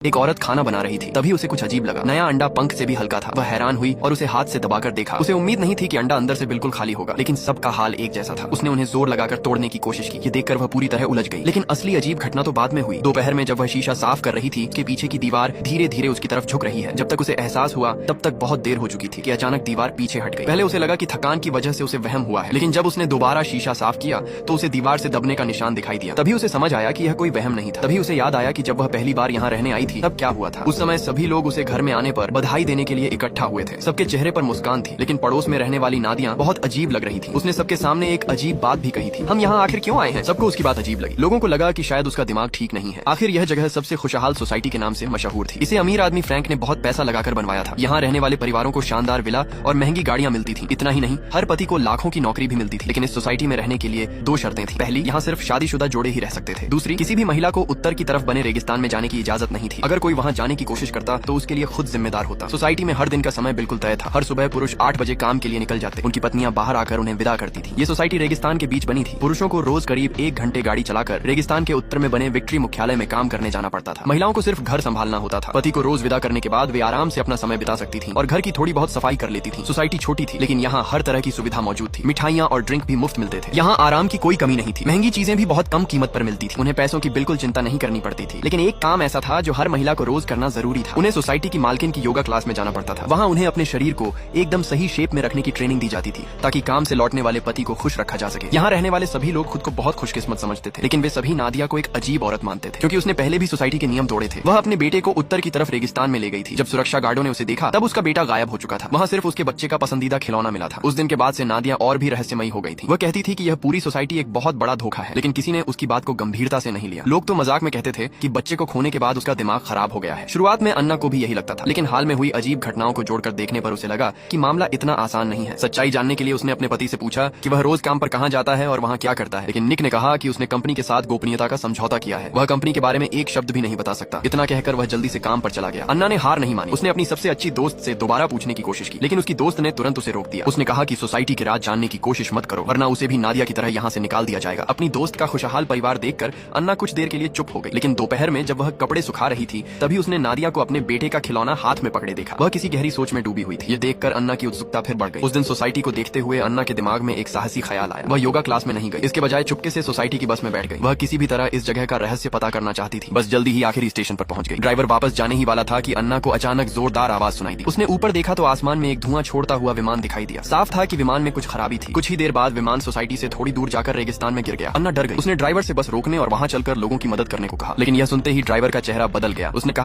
एक औरत खाना बना रही थी। तभी उसे कुछ अजीब लगा। नया अंडा पंख से भी हल्का था। वह हैरान हुई और उसे हाथ से दबाकर देखा। उसे उम्मीद नहीं थी कि अंडा अंदर से बिल्कुल खाली होगा, लेकिन सबका हाल एक जैसा था। उसने उन्हें जोर लगाकर तोड़ने की कोशिश की। ये देखकर वह पूरी तरह उलझ गई। लेकिन असली अजीब घटना तो बाद में हुई। दोपहर में जब वह शीशा साफ कर रही थी, उसके पीछे की दीवार धीरे धीरे उसकी तरफ झुक रही है। जब तक उसे एहसास हुआ तब तक बहुत देर हो चुकी थी कि अचानक दीवार पीछे हट गई। पहले उसे लगा कि थकान की वजह से उसे वहम हुआ है, लेकिन जब उसने दोबारा शीशा साफ किया तो उसे दीवार से दबने का निशान दिखाई दिया। तभी उसे समझ आया कि यह कोई वहम नहीं था। तभी उसे याद आया कि जब वह पहली बार यहाँ रहने आई थी तब क्या हुआ था। उस समय सभी लोग उसे घर में आने पर बधाई देने के लिए इकट्ठा हुए थे। सबके चेहरे पर मुस्कान थी, लेकिन पड़ोस में रहने वाली नादिया बहुत अजीब लग रही थी। उसने सबके सामने एक अजीब बात भी कही थी। हम यहाँ आखिर क्यों आए हैं? सबको उसकी बात अजीब लगी। लोगों को लगा कि शायद उसका दिमाग ठीक नहीं है। आखिर यह जगह सबसे खुशहाल सोसाइटी के नाम से मशहूर थी। इसे अमीर आदमी फ्रैंक ने बहुत पैसा लगाकर बनवाया था। यहाँ रहने वाले परिवारों को शानदार विला और महंगी गाड़ियाँ मिलती थी। इतना ही नहीं, हर पति को लाखों की नौकरी भी मिलती थी। लेकिन इस सोसाइटी में रहने के लिए दो शर्तें थी। पहली, यहाँ सिर्फ शादीशुदा जोड़े ही रह सकते थे। दूसरी, किसी भी महिला को उत्तर की तरफ बने रेगिस्तान में जाने की इजाजत नहीं थी। अगर कोई वहाँ जाने की कोशिश करता तो उसके लिए खुद जिम्मेदार होता। सोसाइटी में हर दिन का समय बिल्कुल तय था। हर सुबह पुरुष 8 बजे काम के लिए निकल जाते। उनकी पत्नियां बाहर आकर उन्हें विदा करती थी। ये सोसाइटी रेगिस्तान के बीच बनी थी। पुरुषों को रोज करीब 1 घंटे गाड़ी चलाकर रेगिस्तान के उत्तर में बने विक्ट्री मुख्यालय में काम करने जाना पड़ता था। महिलाओं को सिर्फ घर संभालना होता था। पति को रोज विदा करने के बाद वे आराम से अपना समय बिता सकती थी और घर की थोड़ी बहुत सफाई कर लेती थी। सोसाइटी छोटी थी, लेकिन यहाँ हर तरह की सुविधा मौजूद थी। मिठाइयाँ और ड्रिंक भी मुफ्त मिलते थे। यहाँ आराम की कोई कमी नहीं थी। महंगी चीजें भी बहुत कम कीमत पर मिलती थी। उन्हें पैसों की बिल्कुल चिंता नहीं करनी पड़ती थी। लेकिन एक काम ऐसा था जो हर महिला को रोज करना जरूरी था। उन्हें सोसाइटी की मालकिन की योगा क्लास में जाना पड़ता था। वहाँ उन्हें अपने शरीर को एकदम सही शेप में रखने की ट्रेनिंग दी जाती थी, ताकि काम से लौटने वाले पति को खुश रखा जा सके। यहाँ रहने वाले सभी लोग खुद को बहुत खुशकिस्मत समझते थे, लेकिन वे सभी नादिया को एक अजीब औरत मानते थे, क्योंकि उसने पहले भी सोसाइटी के नियम तोड़े थे। वह अपने बेटे को उत्तर की तरफ रेगिस्तान में ले गई थी। जब सुरक्षा गार्डों ने उसे देखा तब उसका बेटा गायब हो चुका था। वहाँ सिर्फ उसके बच्चे का पसंदीदा खिलौना मिला था। उस दिन के बाद से नादिया और भी रहस्यमयी हो गई थी। वह कहती थी कि यह पूरी सोसाइटी एक बहुत बड़ा धोखा है, लेकिन किसी ने उसकी बात को गंभीरता से नहीं लिया। लोग तो मजाक में कहते थे कि बच्चे को खोने के बाद उसका दिमाग खराब हो गया है। शुरुआत में अन्ना को भी यही लगता था, लेकिन हाल में हुई अजीब घटनाओं को जोड़कर देखने पर उसे लगा कि मामला इतना आसान नहीं है। सच्चाई जानने के लिए उसने अपने पति से पूछा कि वह रोज काम पर कहाँ जाता है और वहाँ क्या करता है। लेकिन निक ने कहा कि उसने कंपनी के साथ गोपनीयता का समझौता किया है। वह कंपनी के बारे में एक शब्द भी नहीं बता सकता। इतना कहकर वह जल्दी से काम पर चला गया। अन्ना ने हार नहीं मानी। उसने अपनी सबसे अच्छी दोस्त से दोबारा पूछने की कोशिश की, लेकिन उसकी दोस्त ने तुरंत उसे रोक दिया। उसने कहा कि सोसाइटी के राज जानने की कोशिश मत करो, वरना उसे भी नादिया की तरह यहाँ से निकाल दिया जाएगा। अपनी दोस्त का खुशहाल परिवार देखकर अन्ना कुछ देर के लिए चुप हो गई। लेकिन दोपहर में जब वह कपड़े सुखा रही थी तभी उसने नादिया को अपने बेटे का खिलौना हाथ में पकड़े देखा। वह किसी गहरी सोच में डूबी हुई थी। ये देखकर अन्ना की उत्सुकता फिर बढ़ गई। उस दिन सोसाइटी को देखते हुए अन्ना के दिमाग में एक साहसी ख्याल आया। वह योगा क्लास में नहीं गई, इसके बजाय चुपके से सोसाइटी की बस में बैठ गई। वह किसी भी तरह इस जगह का रहस्य पता करना चाहती थी। बस जल्दी ही आखिरी स्टेशन पर पहुंच गई। ड्राइवर वापस जाने ही वाला था कि अन्ना को अचानक जोरदार आवाज सुनाई दी। उसने ऊपर देखा तो आसमान में एक धुआं छोड़ता हुआ विमान दिखाई दिया। साफ था कि विमान में कुछ खराबी थी। कुछ ही देर बाद विमान सोसाइटी से थोड़ी दूर जाकर रेगिस्तान में गिर गया। अन्ना डर गई। उसने ड्राइवर से बस रोकने और वहां चलकर लोगों की मदद करने को कहा, लेकिन यह सुनते ही ड्राइवर का चेहरा बदल गया। उसने कहा